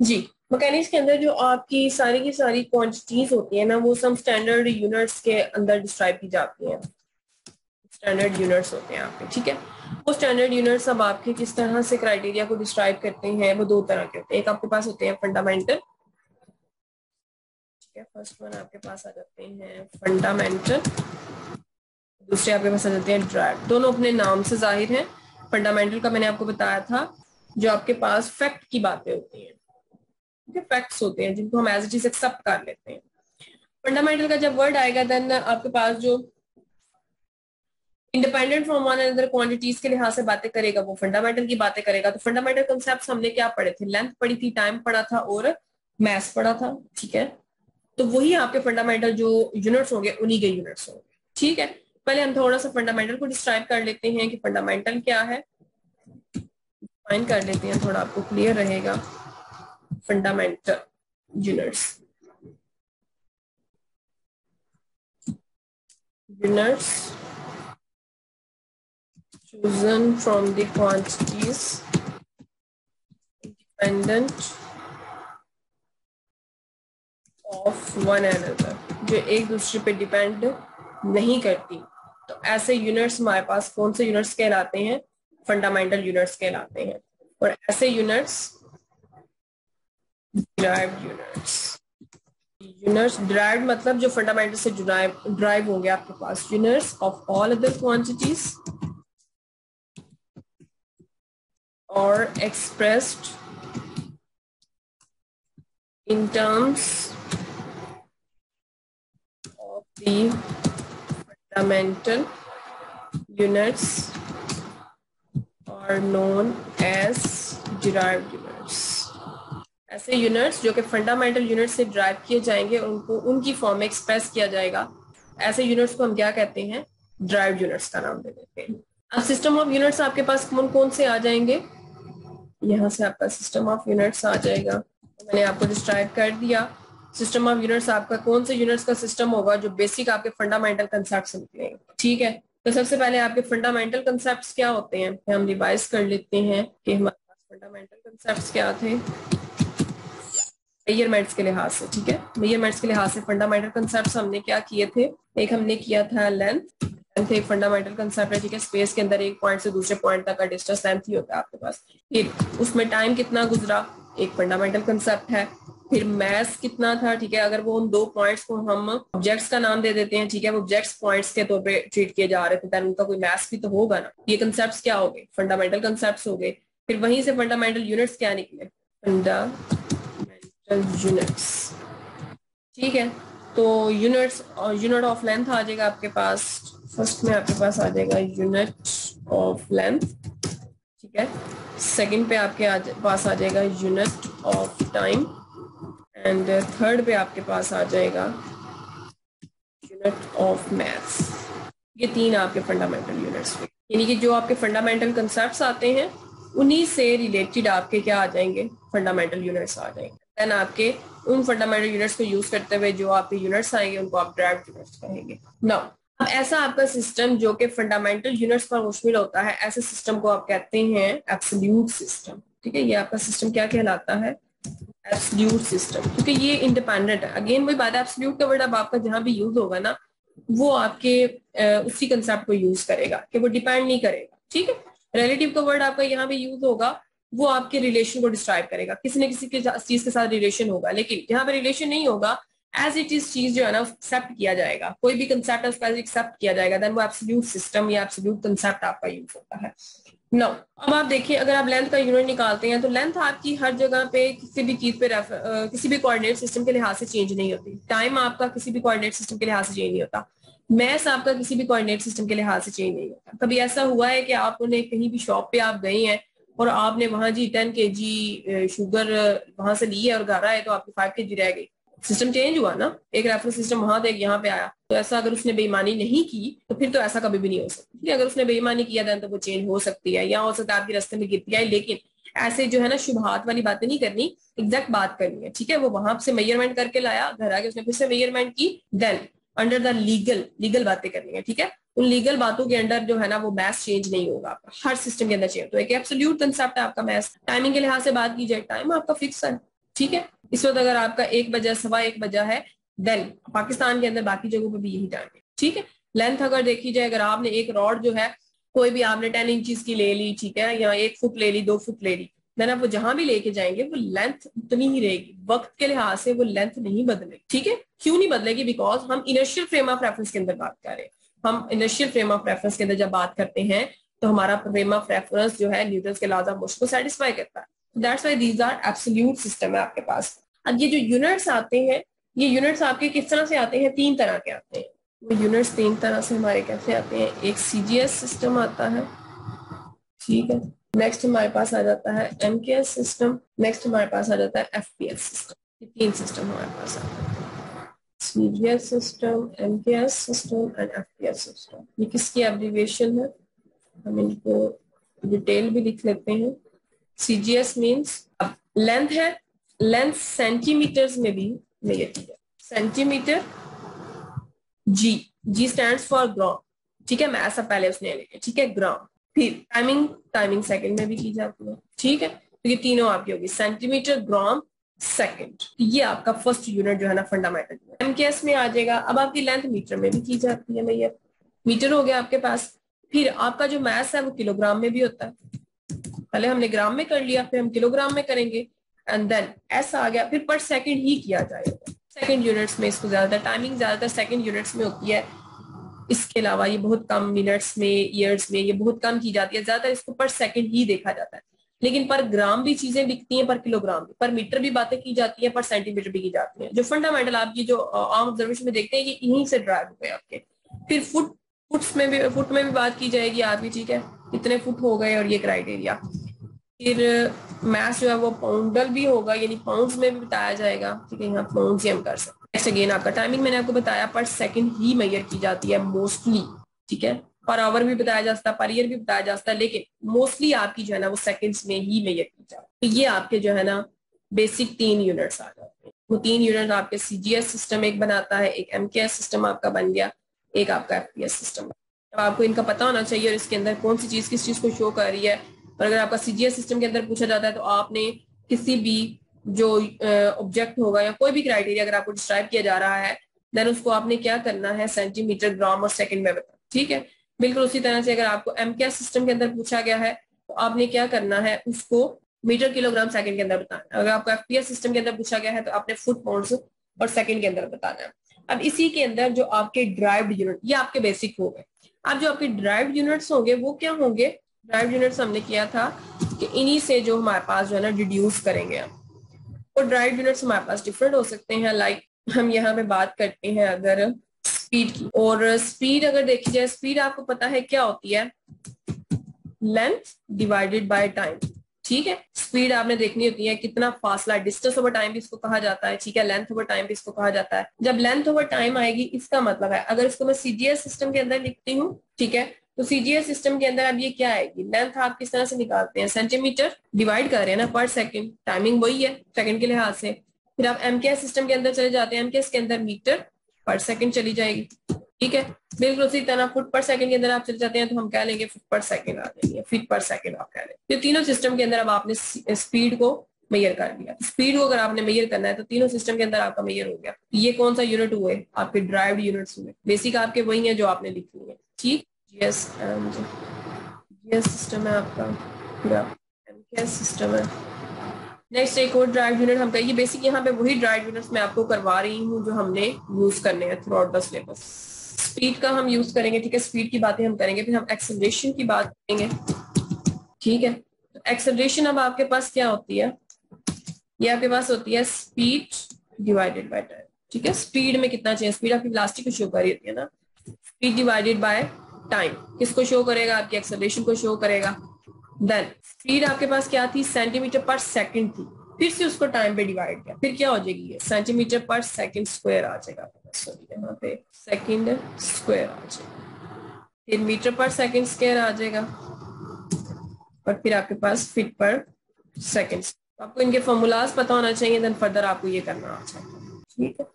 जी, mechanics के अंदर जो आपकी सारी की सारी क्वांटिटीज होती है ना, वो सम स्टैंडर्ड यूनिट्स के अंदर डिस्क्राइब की जाती हैं। स्टैंडर्ड यूनिट्स होते हैं आपके, ठीक है। वो स्टैंडर्ड यूनिट्स अब आपके किस तरह से क्राइटेरिया को डिस्क्राइब करते हैं, वो दो तरह के होते हैं। एक आपके पास होते हैं फंडामेंटल, ठीक है, फर्स्ट वन आपके पास आ जाते हैं फंडामेंटल, दूसरे आपके पास आ जाते हैं ड्राइव। दोनों अपने नाम से जाहिर हैं। फंडामेंटल का मैंने आपको बताया था, जो आपके पास फैक्ट की बातें होती हैं, फैक्ट्स होते हैं जिनको हम एज इट इज एक्सेप्ट कर लेते हैं। फंडामेंटल का जब वर्ड आएगा देन आपके पास जो independent from one another quantities के लिहाज से बातें करेगा, वो फंडामेंटल की बातें करेगा। तो फंडामेंटल कंसेप्ट हमने क्या पढ़े थे? लेंथ पढ़ी थी, टाइम पढ़ा था और मैथ पढ़ा था, ठीक है। तो वही आपके फंडामेंटल जो यूनिट्स होंगे उन्हीं के यूनिट्स होंगे, ठीक है। पहले हम थोड़ा सा फंडामेंटल को डिस्क्राइब कर लेते हैं कि फंडामेंटल क्या है, डिफाइन कर लेते हैं, थोड़ा आपको क्लियर रहेगा। Fundamental units chosen from the quantities independent of one another, जो एक दूसरे पे डिपेंड नहीं करती। तो ऐसे यूनिट्स हमारे पास कौन से यूनिट्स कहलाते हैं? फंडामेंटल यूनिट्स कहलाते हैं। और ऐसे यूनिट्स डिराइव्ड यूनिट्स डिराइव्ड मतलब जो फंडामेंटल से ड्राइव होंगे आपके पास, units of all other quantities or expressed in terms of the fundamental units are known as derived units। ऐसे यूनिट्स जो कि फंडामेंटल यूनिट से ड्राइव किए जाएंगे, उनको उनकी फॉर्म में एक्सप्रेस किया जाएगा, ऐसे यूनिट्स को हम क्या कहते हैं? ड्राइव्ड यूनिट्स का नाम दे देते हैं। अब सिस्टम ऑफ यूनिट्स आपके पास कौन कौन से आ जाएंगे? यहाँ से आपका सिस्टम ऑफ यूनिट्स आ जाएगा, मैंने आपको डिस्क्राइब कर दिया। सिस्टम ऑफ यूनिट्स आपका कौन से यूनिट्स का सिस्टम होगा? जो बेसिक आपके फंडामेंटल कंसेप्ट निकलेंगे, ठीक है। तो सबसे पहले आपके फंडामेंटल कंसेप्ट क्या होते हैं, हम रिवाइज कर लेते हैं कि हमारे पास फंडामेंटल कंसेप्ट क्या थे मेजरमेंट्स के लिहाज से, ठीक है। मेजरमेंट्स के लिहाज से फंडामेंटल कंसेप्ट हमने क्या किए थे? एक हमने किया था लेंथ, एक फंडामेंटल कंसेप्ट है, ठीक है। स्पेस के अंदर एक पॉइंट से दूसरे पॉइंट तक का डिस्टेंस लेंथ ही होता है आपके पास। फिर उसमें टाइम कितना गुजरा, एक फंडामेंटल कंसेप्ट है। फिर मैथ कितना था, ठीक है। अगर वो उन दो पॉइंट्स को हम ऑब्जेक्ट्स का नाम दे देते हैं, ठीक है, वो ऑब्जेक्ट्स पॉइंट्स के तौर पे ट्रीट किए जा रहे थे, देन उनका कोई मैथ भी तो होगा ना। ये कंसेप्ट क्या हो गए? फंडामेंटल कंसेप्ट हो गए। फिर वहीं से फंडामेंटल यूनिट्स क्या निकले? फंडामेंटल यूनिट्स, ठीक है। तो यूनिट्स और यूनिट ऑफ लेंथ आ जाएगा आपके पास। फर्स्ट में आपके पास आ जाएगा यूनिट ऑफ लेंथ, ठीक है। सेकंड पे आपके पास आ जाएगा unit of time, and third पे आपके पास आ जाएगा यूनिट ऑफ मैथ्स। ये तीन आपके फंडामेंटल यूनिट्स, यानी कि जो आपके फंडामेंटल कंसेप्ट्स आते हैं उन्हीं से रिलेटेड आपके क्या आ जाएंगे? फंडामेंटल यूनिट्स आ जाएंगे। देन आपके उन फंडामेंटल यूनिट्स को यूज करते हुए जो आपके यूनिट्स आएंगे उनको आप ड्राइव्ड यूनिट्स कहेंगे। नाउ अब ऐसा आपका सिस्टम जो कि फंडामेंटल यूनिट्स पर मुश्तमिल होता है, ऐसे सिस्टम को आप कहते हैं एब्सोल्यूट सिस्टम, ठीक है। ये आपका सिस्टम क्या कहलाता है? एब्सोल्यूट सिस्टम, क्योंकि ये इंडिपेंडेंट है। अगेन वही बात है, एब्सोल्यूट का वर्ड अब आपका जहां भी यूज होगा ना, वो आपके उसी कंसेप्ट को यूज करेगा कि वो डिपेंड नहीं करेगा, ठीक है। रिलेटिव का वर्ड आपका यहाँ भी यूज होगा, वो आपके रिलेशन को डिस्क्राइब करेगा, किसी न किसी के चीज के साथ रिलेशन होगा। लेकिन जहां पे रिलेशन नहीं होगा, एज इट इज चीज जो है ना एक्सेप्ट किया जाएगा, कोई भी कंसेप्ट है उसका एक्सेप्ट किया जाएगा, देन वो एब्सोल्यूट सिस्टम या एब्सोल्यूट कंसेप्ट आपका यूज होता है। नो, अब आप देखिए, अगर आप लेंथ का यूनिट निकालते हैं तो लेंथ आपकी हर जगह पे किसी भी चीज पे किसी भी कोऑर्डिनेट सिस्टम के लिहाज से चेंज नहीं होती। टाइम आपका किसी भी कोऑर्डिनेट सिस्टम के लिहाज से चेंज नहीं होता। मैथ्स आपका किसी भी कोऑर्डिनेट सिस्टम के लिहाज से चेंज नहीं होता। कभी ऐसा हुआ है कि आपने कहीं भी शॉप पे आप गए हैं और आपने वहां जी 10 kg शुगर वहां से ली है और घर आए तो आपकी 5 kg रह गई? सिस्टम चेंज हुआ ना, एक रेफरेंस सिस्टम वहां था, एक यहाँ पे आया। तो ऐसा अगर उसने बेईमानी नहीं की तो फिर तो ऐसा कभी भी नहीं हो सकता। अगर उसने बेईमानी किया था तो वो चेंज हो सकती है, या हो सकता है आपके रास्ते में गिरती है। लेकिन ऐसे जो है ना शुभात वाली बातें नहीं करनी, एग्जैक्ट बात करनी है, ठीक है। वो वहां से मेजरमेंट करके लाया, घर आके उसने फिर से मेजरमेंट की, देन अंडर द लीगल बातें करनी है, ठीक है। उन लीगल बातों के अंडर जो है ना वो मैथ्स चेंज नहीं होगा आपका, हर सिस्टम के अंदर चेंज। तो एक एब्सोल्यूट कंसेप्ट है आपका मैथ्स। टाइमिंग के लिहाज से बात की जाए, टाइम आपका फिक्स है, ठीक है। इस वक्त अगर आपका 1 बजा, 1:15 बजा है, देन पाकिस्तान के अंदर बाकी जगहों पे भी यही टाइम है। ठीक है। लेंथ अगर देखी जाए, अगर आपने एक रॉड जो है कोई भी आपने 10 इंचज की ले ली, ठीक है, या 1 फुट ले ली, 2 फुट ले ली, देन आप वो जहां भी लेके जाएंगे वो लेंथ उतनी ही रहेगी, वक्त के लिहाज से वो लेंथ नहीं बदलेगी। ठीक है। क्यों नहीं बदलेगी? बिकॉज हम इनिशियल फ्रेम ऑफ रेफरेंस के अंदर बात कर रहे हैं। हम इनिशियल फ्रेम ऑफ रेफरेंस के अंदर जब बात करते हैं तो हमारा फ्रेम ऑफ रेफरेंस जो है न्यूटन के लॉज ऑफ मोशन को सेटिस्फाई करता है। That's why these are absolute system है आपके पास। अब ये जो यूनिट्स आते हैं, ये यूनिट्स आपके किस तरह से आते हैं? 3 तरह के आते हैं। वो यूनिट्स 3 तरह से हमारे कैसे आते हैं? एक सीजीएस सिस्टम आता है, ठीक है, नेक्स्ट हमारे पास आ जाता है एमकेएस सिस्टम, नेक्स्ट हमारे पास आ जाता है एफपीएस सिस्टम। ये 3 सिस्टम हमारे पास आते हैं, CGS system, MKS system and FPS system. ये किसकी एब्रिविएशन है? हम इनको डिटेल भी लिख लेते हैं। सीजीएस मीन्स लेंथ है, लेंथ सेंटीमीटर्स में भी मेजर की जाए, सेंटीमीटर। जी स्टैंड्स फॉर ग्राम, ठीक है, मैं ऐसा पहले उसने लिया, ठीक है, ग्राम। फिर टाइमिंग सेकंड में भी की जाती है, ठीक है। तो ये तीनों आपकी होगी, सेंटीमीटर, ग्राम, सेकंड। ये आपका फर्स्ट यूनिट जो है ना फंडामेंटल। एमकेएस में आ जाएगा। अब आपकी लेंथ मीटर में भी की जाती है भैया, मीटर हो गया आपके पास। फिर आपका जो मैथ है वो किलोग्राम में भी होता है। पहले हमने ग्राम में कर लिया, फिर हम किलोग्राम में करेंगे, एंड देन ऐसा आ गया, फिर पर सेकंड ही किया जाएगा। सेकंड यूनिट्स में इसको ज्यादातर टाइमिंग ज्यादातर सेकंड यूनिट्स में होती है। इसके अलावा ये बहुत कम मिनट्स में, ईयर्स में ये बहुत कम की जाती है, ज्यादातर इसको पर सेकंड ही देखा जाता है। लेकिन पर ग्राम भी चीजें बिकती हैं, पर किलोग्राम भी, पर मीटर भी बातें की जाती है, पर सेंटीमीटर भी की जाती है। जो फंडामेंटल आपकी जो आम ऑब्जर्वेशन में देखते हैं ये इन्हीं से ड्राइव हुए आपके। फिर फुट में भी बात की जाएगी आपकी, ठीक है, इतने फुट हो गए और ये क्राइटेरिया। फिर मैथ जो है वो पाउंडल भी होगा, यानी पाउंड्स में भी बताया जाएगा, ठीक है, यहाँ पाउंड्स ही हम कर सकते हैं। नेक्स्ट अगेन आपका टाइमिंग मैंने आपको बताया पर सेकंड ही मेजर की जाती है मोस्टली, ठीक है, पर आवर भी बताया जाता है, पर ईयर भी बताया जाता है, लेकिन मोस्टली आपकी जो है ना वो सेकंड्स में ही मेजर की जाती है। तो ये आपके जो है ना बेसिक 3 यूनिट्स आ जाते हैं। वो 3 यूनिट आपके सीजीएस सिस्टम एक बनाता है, एक एमकेएस सिस्टम आपका बन गया, एक आपका एफपीएस सिस्टम। अब आपको इनका पता होना चाहिए और इसके अंदर कौन सी चीज किस चीज को शो कर रही है। और अगर आपका सीजीएस सिस्टम के अंदर पूछा जाता है तो आपने किसी भी जो ऑब्जेक्ट होगा या कोई भी क्राइटेरिया अगर आपको डिस्क्राइब किया जा रहा है, देन उसको आपने क्या करना है, सेंटीमीटर, ग्राम और सेकंड में बताना, ठीक है। बिल्कुल उसी तरह से अगर आपको एमकेएस सिस्टम के अंदर पूछा गया है तो आपने क्या करना है, उसको मीटर, किलोग्राम, सेकंड के अंदर बताना है। अगर आपको एफपीएस सिस्टम के अंदर पूछा गया है तो आपने फुट, पाउंड्स और सेकंड के अंदर बताना है। अब इसी के अंदर जो आपके ड्राइव्ड यूनिट, ये आपके बेसिक हो गए। अब जो आपके ड्राइव्ड यूनिट्स होंगे वो क्या होंगे? ड्राइव्ड यूनिट्स हमने किया था कि इन्हीं से जो हमारे पास जो है ना डिड्यूस करेंगे हम। और ड्राइव्ड यूनिट्स हमारे पास डिफरेंट हो सकते हैं। लाइक हम यहाँ पे बात करते हैं अगर स्पीड की, और स्पीड अगर देखी जाए, स्पीड आपको पता है क्या होती है, लेंथ डिवाइडेड बाय टाइम, ठीक है। स्पीड आपने देखनी होती है कितना फासला, डिस्टेंस ओवर टाइम भी इसको कहा जाता है, ठीक है, लेंथ ओवर टाइम भी इसको कहा जाता है। जब लेंथ ओवर टाइम आएगी इसका मतलब है, अगर इसको मैं सीजीएस सिस्टम के अंदर लिखती हूँ, ठीक है, तो सीजीएस सिस्टम के अंदर अब ये क्या आएगी, लेंथ आप किस तरह से निकालते हैं, सेंटीमीटर डिवाइड कर रहे हैं ना पर सेकंड, टाइमिंग वही है सेकंड के लिहाज से। फिर आप एमकेएस सिस्टम के अंदर चले जाते हैं, एमकेएस के अंदर मीटर पर सेकंड चली जाएगी, ठीक है। बिल्कुल उसी तरह फुट पर सेकंड के अंदर आप चले जाते हैं तो हम कह लेंगे फुट पर सेकंड आ जाएंगे, फीट पर सेकंड आप कह लेंगे। तो तीनों सिस्टम के अंदर अब आपने स्पीड को मेजर कर लिया। स्पीड को अगर आपने मेजर करना है तो तीनों सिस्टम के अंदर आपका मेजर हो गया। ये कौन सा यूनिट हुए? आपके ड्राइव्ड यूनिट्स हुए। बेसिक आपके वही है जो आपने लिखी है, ठीक। जीएस एंड जीएस सिस्टम है आपका, पूरा एमकेएस सिस्टम है। नेक्स्ट एक और ड्राइव यूनिट हम कहेंगे, बेसिक यहाँ पे वही ड्राइव यूनिट्स मैं आपको करवा रही हूँ जो हमने यूज करने हैं through out the syllabus. Speed का हम यूज करेंगे, ठीक है, स्पीड की बातें हम करेंगे, फिर हम एक्सेलरेशन की बात करेंगे, ठीक है। तो एक्सेलरेशन अब आपके पास क्या होती है, ये आपके पास होती है स्पीड डिवाइडेड बाय टाइम, ठीक है। स्पीड में कितना चाहिए, स्पीड आपकी वेलोसिटी को शो कर रही होती है ना, स्पीड डिवाइडेड बाय टाइम किसको शो करेगा, आपकी एक्सेलरेशन को शो करेगा। देन स्पीड आपके पास क्या थी, सेंटीमीटर पर सेकंड थी, फिर से उसको टाइम पे डिवाइड किया, फिर क्या हो जाएगी ये सेंटीमीटर पर सेकंड स्क्वायर आ जाएगा, सॉरी यहाँ पे सेकंड स्क्वायर आ जाएगा, फिर मीटर पर सेकंड स्क्वायर आ जाएगा, और फिर आपके पास फीट पर सेकंड। आपको इनके फॉर्मूलाज पता होना चाहिए, देन फर्दर आपको ये करना आ जाएगा, ठीक है।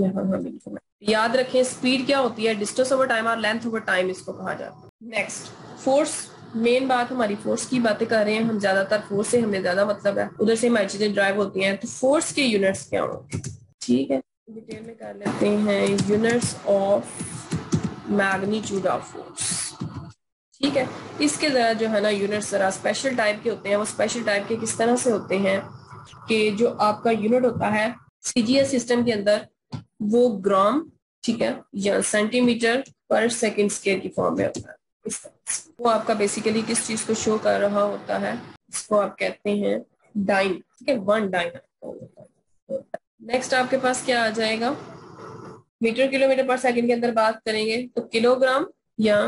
हाँ बिल्कुल याद रखें, स्पीड क्या होती है, डिस्टेंस ओवर टाइम और लेंथ ओवर टाइम इसको कहा जाता है। नेक्स्ट फोर्स मेन बात हमारी फोर्स की बातें कर रहे हैं हम, ज्यादातर फोर्स से हमें ज्यादा मतलब है, उधर से हमारी चीजें ड्राइव होती हैं, तो फोर्स के यूनिट्स क्या होंगे, ठीक है, डिटेल में कर लेते हैं। Units of magnitude of force, ठीक है। इसके जरा जो है ना यूनिट्स जरा स्पेशल टाइप के होते हैं। वो स्पेशल टाइप के किस तरह से होते हैं कि जो आपका यूनिट होता है सीजीएस सिस्टम के अंदर वो ग्राम, ठीक है, या सेंटीमीटर पर सेकंड स्क्वायर की फॉर्म में होता है। इस तरह से वो आपका बेसिकली किस चीज को शो कर रहा होता है, इसको आप कहते हैं डाइन, ठीक है, 1 डाइन। नेक्स्ट आपके पास क्या आ जाएगा, मीटर किलोमीटर पर सेकंड के अंदर बात करेंगे तो किलोग्राम या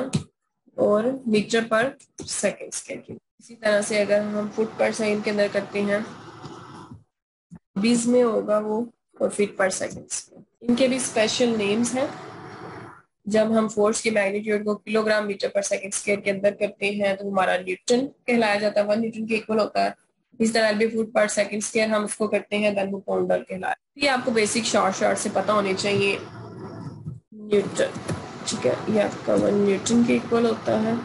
और मीटर पर सेकंड स्क्वायर की। इसी तरह से अगर हम फुट पर सेकंड के अंदर करते हैं 20 में होगा वो, और फीट पर सेकंड। इनके भी स्पेशल नेम्स हैं। जब हम फोर्स के मैग्नीट्यूड को किलोग्राम मीटर पर सेकंड स्क्वायर के अंदर करते हैं तो हमारा न्यूटन कहलाया जाता है, 1 न्यूटन के इक्वल होता है। इस तरह भी फुट पर सेकंड स्क्वायर हम उसको करते हैं, देन वो पाउंडर कहलाया। ये आपको बेसिक शॉर्ट से पता होने चाहिए। न्यूटन, ठीक है, ये आपका 1 न्यूटन के इक्वल होता है,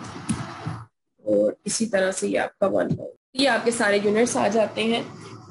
और इसी तरह से ये आपका 1 पाउंड। ये आपके सारे यूनिट्स आ जाते हैं।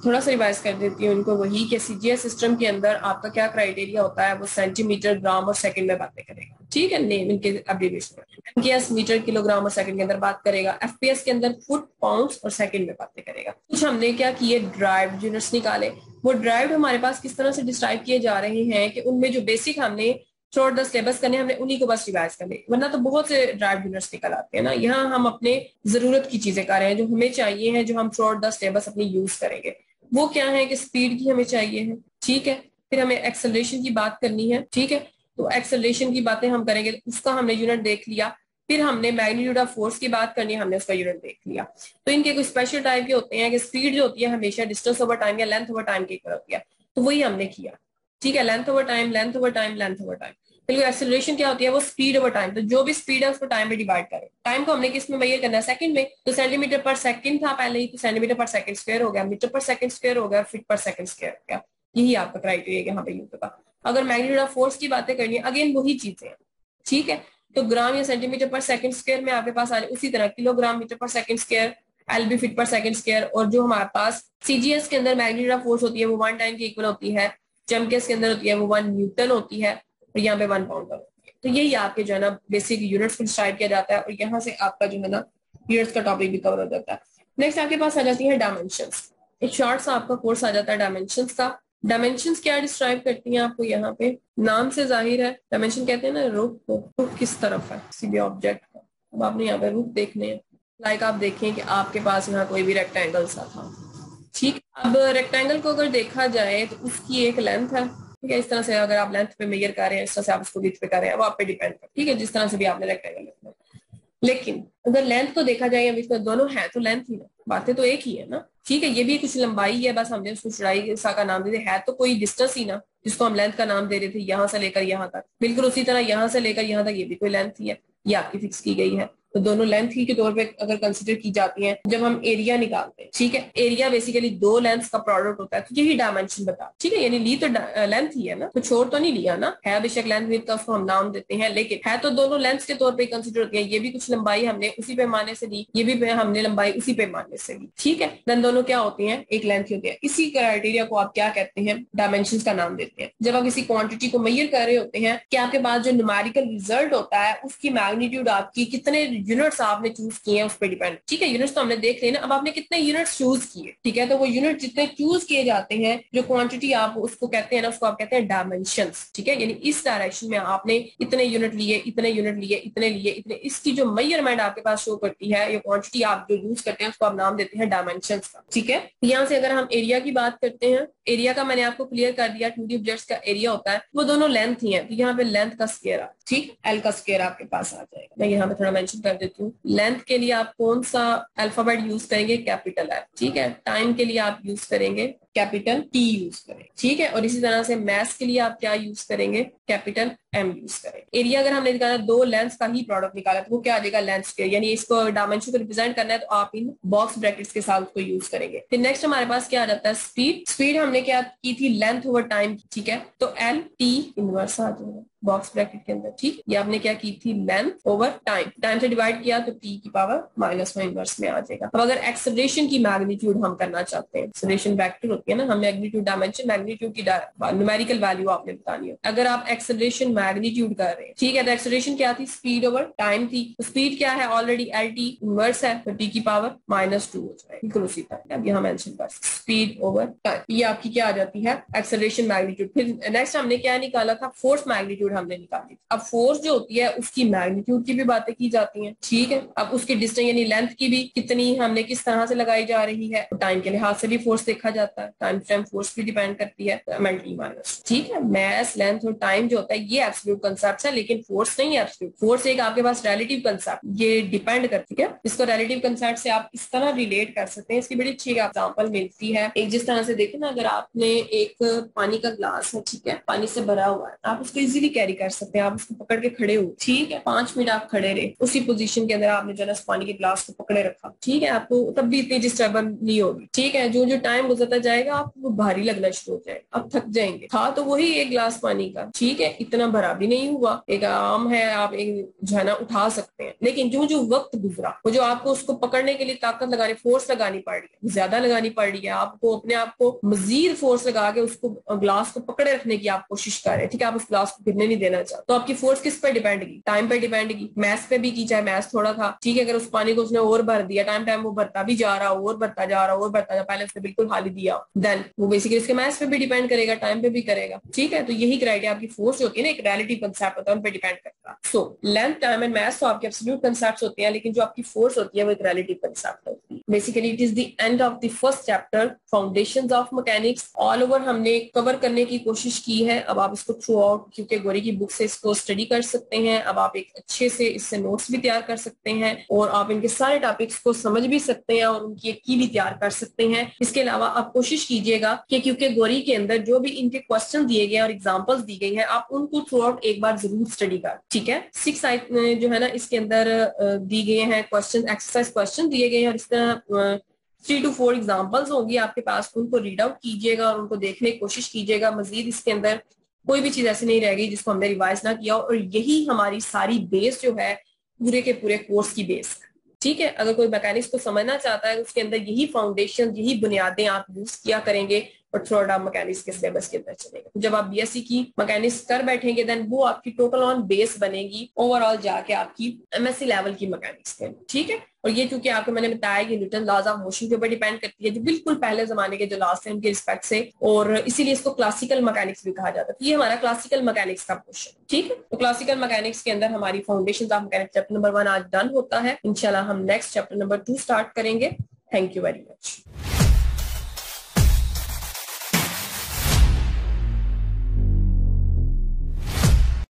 थोड़ा सा रिवाइज कर देती हूँ इनको, वही कि सीजीएस सिस्टम के अंदर आपका क्या क्राइटेरिया होता है, वो सेंटीमीटर, ग्राम और सेकंड में बातें करेगा, ठीक है, नेम इनके एब्रिविएशन। एमकेएस मीटर, किलोग्राम और सेकंड के अंदर बात करेगा। एफपीएस के अंदर फुट, पाउंड्स और सेकंड में बातें करेगा। कुछ हमने क्या किए, ड्राइव्ड यूनिट्स निकाले। वो ड्राइव्ड हमारे पास किस तरह से डिस्क्राइब किए जा रहे हैं कि उनमें जो बेसिक हमने थ्रू द सिलेबस करने, हमने उन्हीं को बस रिवाइज करने, वरना तो बहुत से ड्राइव यूनिट्स निकल आते हैं ना। यहाँ हम अपने जरूरत की चीजें कर रहे हैं, जो हमें चाहिए है, जो हम थ्रू द सिलेबस अपनी यूज करेंगे। वो क्या है कि स्पीड की हमें चाहिए है, ठीक है, फिर हमें एक्सेलरेशन की बात करनी है, ठीक है, तो एक्सेलरेशन की बातें हम करेंगे, उसका हमने यूनिट देख लिया। फिर हमने मैग्नीट्यूड ऑफ फोर्स की बात करनी है, हमने उसका यूनिट देख लिया। तो इनके कुछ स्पेशल टाइप के होते हैं कि स्पीड जो होती है हमेशा डिस्टेंस ओवर टाइम या लेंथ ओवर टाइम के इक्वल होती है, तो वही हमने किया, ठीक है, length over time, length over time, length over time. बिल्कुल, एक्सेलरेशन क्या होती है, वो स्पीड ओवर टाइम, तो जो भी स्पीड है उसको टाइम में डिवाइड करें। टाइम को हमने किस में मेजर करना है, सेकंड में, तो सेंटीमीटर पर सेकंड था पहले ही, तो सेंटीमीटर पर सेकंड स्क्वायर हो गया, मीटर पर सेकंड स्क्वायर हो गया, फीट पर सेकंड स्क्वायर हो गया। यही आपका क्राइटेरिया यहाँ पे यूज होगा। अगर मैग्नीट्यूड ऑफ फोर्स की बातें करनी है, अगेन वही चीजें हैं, ठीक है, तो ग्राम या सेंटीमीटर पर सेकंड स्क्वायर में आपके पास आ जाए। उसी तरह किलोग्राम, मीटर पर सेकंड स्क्वायर, एलबी फीट पर सेकंड स्क्वायर, और जो हमारे पास सीजीएस के अंदर मैग्नीट्यूड ऑफ फोर्स होती है वो 1 टाइम के इक्वल होती है, चमकेस के अंदर होती है वो 1 न्यूटन होती है, और यहाँ पे 1 पाउंड होती है। तो यही आपके जो है ना बेसिक यूनिट्स को डिसाइड किया जाता है, और यहाँ से आपका जो है ना यूनिट्स का टॉपिक भी कवर हो जाता है। नेक्स्ट आपके पास आ जाती है डायमेंशंस। एक शॉर्ट सा आपका कोर्स आ जाता है डायमेंशंस का। डायमेंशंस क्या डिस्क्राइब करती हैं आपको, यहाँ पे नाम से जाहिर है, डायमेंशन कहते हैं ना रुख को, रुख किस तरफ है किसी भी ऑब्जेक्ट का। अब आपने यहाँ पे रुख देखने हैं, लाइक आप देखें कि आपके पास यहाँ कोई भी रेक्टेंगल सा था, ठीक। अब रेक्टेंगल को अगर देखा जाए तो उसकी एक लेंथ है, ठीक है, इस तरह से अगर आप लेंथ पे मेजर कर रहे हैं, इस तरह से आप उसको विड्थ पे कर रहे हैं, वो आप पे डिपेंड करता है, ठीक है, जिस तरह से भी आपने रेक्टेंगल रखना है। लेकिन अगर लेंथ को देखा जाए या विड्थ को, दोनों है तो लेंथ ही ना, बातें तो एक ही है ना, ठीक है। ये भी कुछ लंबाई है, बस हमने उसको चौड़ाई सा का नाम दे दिया, है तो कोई डिस्टेंस ही ना, जिसको हम लेंथ का नाम दे रहे थे, यहाँ से लेकर यहाँ तक। बिल्कुल उसी तरह यहाँ से लेकर यहाँ तक ये भी कोई लेंथ ही है, ये आपकी फिक्स की गई है। तो दोनों लेंथ ही के तौर पे अगर कंसिडर की जाती हैं जब हम एरिया निकालते हैं, ठीक है। एरिया बेसिकली 2 लेंथ का प्रोडक्ट होता है, तो यही डायमेंशन बता, ठीक है, यानी ली तो लेंथ ही है ना, तो छोड़ तो नहीं लिया ना, है बेशक लेंथ विड्थ का उसको हम नाम देते हैं, लेकिन है तो दोनों लेंथ के तौर पे कंसिडर होती है। ये भी कुछ लंबाई हमने उसी पैमाने से ली, ये भी हमने लंबाई उसी पैमाने से ली, ठीक है, देन दोनों क्या होती हैं, एक लेंथ होती है। इसी क्राइटेरिया को आप क्या कहते हैं, डायमेंशन का नाम देते हैं। जब आप किसी क्वांटिटी को मेजर कर रहे होते हैं कि आपके पास जो न्यूमेरिकल रिजल्ट होता है उसकी मैग्नीट्यूड आपकी कितने यूनिट्स आपने चूज किए हैं उस पर डिपेंड, ठीक है। यूनिट्स तो हमने देख लिया ना, अब आपने कितने यूनिट्स चूज किए, ठीक है, तो वो यूनिट जितने चूज किए जाते हैं, जो क्वांटिटी आप उसको कहते हैं ना, उसको आप कहते हैं डायमेंशंस, ठीक है। यानी इस डायरेक्शन में आपने इतने यूनिट लिए, इतने यूनिट लिए, इतने लिए, इतने, इसकी जो मेजरमेंट आपके पास शो करती है, ये क्वांटिटी आप जो यूज करते हैं उसको आप नाम देते हैं डायमेंशंस का, ठीक है। यहाँ से अगर हम एरिया की बात करते हैं, एरिया का मैंने आपको क्लियर कर दिया, 2D ऑब्जेक्ट्स का एरिया होता है, वो दोनों लेंथ ही है, तो यहाँ पे लेंथ का स्क्वायर, ठीक, एल का स्क्वायर आपके पास आ जाएगा। मैं यहाँ पे थोड़ा मेंशन कर देती हूँ। लेंथ के लिए आप कौन सा अल्फाबेट यूज करेंगे, कैपिटल है, ठीक है। टाइम के लिए आप यूज करेंगे कैपिटल टी यूज करेंगे, ठीक है। और इसी तरह से मैथ्स के लिए आप क्या यूज करेंगे, कैपिटल m यूज करें। एरिया अगर हमने निकाला दो लेंथ का ही प्रोडक्ट निकाला तो वो क्या आ जाएगा, लेंथ स्क्वायर, यानी इसको डायमेंशन को रिप्रेजेंट करना है तो आप इन बॉक्स ब्रैकेट्स के साथ उसको यूज करेंगे। फिर नेक्स्ट हमारे पास क्या आ जाता है, स्पीड। स्पीड हमने क्या की थी, लेंथ ओवर टाइम, ठीक है, तो एल टी इनवर्स आ जाएगा बॉक्स ब्रैकेट के अंदर, ठीक। ये आपने क्या की थी, लेंथ ओवर टाइम, टाइम से डिवाइड किया तो टी की पावर -1 इनवर्स में आ जाएगा। अब अगर एक्सेलरेशन की मैग्नीट्यूड हम करना चाहते हैं, एक्सेलरेशन वेक्टर होती है ना, हम मैग्नीट्यूड डायमेंशन, मैग्नीट्यूड की न्यूमेरिकल वैल्यू आपने बतानी है। अगर आप एक्सेलरेशन मैग्नीट्यूड कर रहे हैं, ठीक है, तो एक्सेलरेशन क्या थी, स्पीड ओवर टाइम थी, तो स्पीड क्या है, ऑलरेडी एल टी इनवर्स है, तो टी की पावर -2 हो जाएगा, बिल्कुल उसी तरह। अब यहाँ मेंशन कर स्पीड ओवर टाइम, ये आपकी क्या आ जाती है, एक्सेलरेशन मैग्नीट्यूड। फिर नेक्स्ट हमने क्या निकाला था, फोर्स मैग्नीट्यूड हमने निकाली। अब फोर्स जो होती है उसकी मैग्नीट्यूड की भी बातें की जाती हैं, ठीक है। अब उसकी डिस्टेंस यानी लेंथ की भी कितनी हमने किस तरह से लगाई जा रही है, तो टाइम के लिहाज से भी फोर्स देखा जाता है, टाइम टाइम फोर्स भी डिपेंड करती है, mlt माइनस, ठीक है। मैस, लेंथ और टाइम जो होता है ये एब्सोल्यूट कांसेप्ट है, लेकिन फोर्स नहीं है एब्सोल्यूट। फोर्स एक आपके पास रिलेटिव कांसेप्ट, ये डिपेंड करती है। इसको रिलेटिव कांसेप्ट से आप इस तरह रिलेट कर सकते हैं, इसकी बड़ी अच्छी एग्जांपल मिलती है। एक जिस तरह से देखें ना, अगर आपने एक पानी का ग्लास है, ठीक है, पानी से भरा हुआ है, आप उसको इजीली कैरी कर सकते हैं, आप उसको पकड़ के खड़े हो, ठीक है, 5 मिनट आप खड़े रहे उसी पोजीशन के अंदर, आपने जो है पानी के ग्लास को पकड़े रखा, ठीक है, आपको तब भी इतनी डिस्टर्बेंस नहीं होगी, ठीक है। जो जो टाइम गुजरता जाएगा आपको भारी लगना शुरू हो जाएगा, आप थक जाएंगे। था तो वही एक ग्लास पानी का, ठीक है, इतना भरा भी नहीं हुआ, एक आम है, आप एक जो है ना उठा सकते हैं, लेकिन जो जो वक्त गुजरा, वो जो आपको उसको पकड़ने के लिए ताकत लगानी, फोर्स लगानी पड़ रही है, ज्यादा लगानी पड़ रही है, आपको अपने आप को मजीद फोर्स लगा के उसको ग्लास को पकड़े रखने की आप कोशिश कर रहे हैं, ठीक है, आप उस ग्लास को गिरने नहीं देना चाहते, तो आपकी फोर्स किस पे डिपेंड की, टाइम पे डिपेंड की। मैथ्स पे भी की, चाहे मैथ्स थोड़ा था, ठीक है, अगर उस पानी को उसने और भर दिया, टाइम टाइम वो भरता भी जा रहा, और भरता जा रहा, और भरता जा, पहले उसने बिल्कुल खाली दिया, देन वो बेसिकली इसके मैथ्स पे भी डिपेंड करेगा, टाइम पे भी करेगा, ठीक है। तो यही क्राइटेरिया, आपकी फोर्स जो होती है ना, एक रिलेटिव कांसेप्ट होता है, उन पे डिपेंड करता है। So length, time and maths तो आपके एब्सोल्यूट कांसेप्ट्स होते हैं, लेकिन जो आपकी फोर्स होती है वो एक रिलेटिव कांसेप्ट होती है। Basically it is the end of the first chapter, foundations of mechanics. All over हमने कवर करने की कोशिश की है। अब आप इसको थ्रू आउट क्योंकि गोरी की बुक से इसको स्टडी कर सकते हैं। अब आप एक अच्छे से इससे नोट्स भी तैयार कर सकते हैं और आप इनके सारे टॉपिक्स को समझ भी सकते हैं और उनकी एक की भी तैयार कर सकते हैं। इसके अलावा आप कोशिश कीजिएगा कि क्योंकि गोरी के अंदर जो भी इनके क्वेश्चन दिए गए और एग्जाम्पल्स दी गई हैं, आप उनको थ्रू आउट एक बार जरूर स्टडी कर, ठीक है। 6 जो है ना इसके अंदर दी गए हैं क्वेश्चन, एक्सरसाइज क्वेश्चन दिए गए हैं और इस तरह 3 to 4 एग्जाम्पल्स होंगी आपके पास, उनको रीड आउट कीजिएगा और उनको देखने की कोशिश कीजिएगा। मजीद इसके अंदर कोई भी चीज ऐसी नहीं रहेगी जिसको हमने रिवाइज ना किया, और यही हमारी सारी बेस जो है पूरे के पूरे कोर्स की बेस है, ठीक है। अगर कोई मैकेनिक्स को समझना चाहता है उसके अंदर यही फाउंडेशन, यही बुनियादें आप यूज किया करेंगे और थ्रू आउट आप मैकेनिक्स के सिलेबस के अंदर चलेगा। जब आप बीएससी की मैकेनिक्स कर बैठेंगे देन वो आपकी टोटल ऑन बेस बनेगी ओवरऑल जाके आपकी एमएससी लेवल की मैकेनिक्स के, ठीक है। और ये चूंकि आपको मैंने बताया कि न्यूटन लॉज ऑफ मोशन के ऊपर डिपेंड करती है, जो बिल्कुल पहले जमाने के जो लॉज थे उनके रिस्पेक्ट से, और इसीलिए इसको क्लासिकल मैकेनिक्स भी कहा जाता है। तो ये हमारा क्लासिकल मैकेनिक्स का पोर्शन, ठीक है। तो क्लासिकल मैकेनिक्स के अंदर हमारी foundations of mechanics chapter number 1 आज डन होता है। इंशाल्लाह हम नेक्स्ट चैप्टर नंबर 2 स्टार्ट करेंगे। Thank you very much.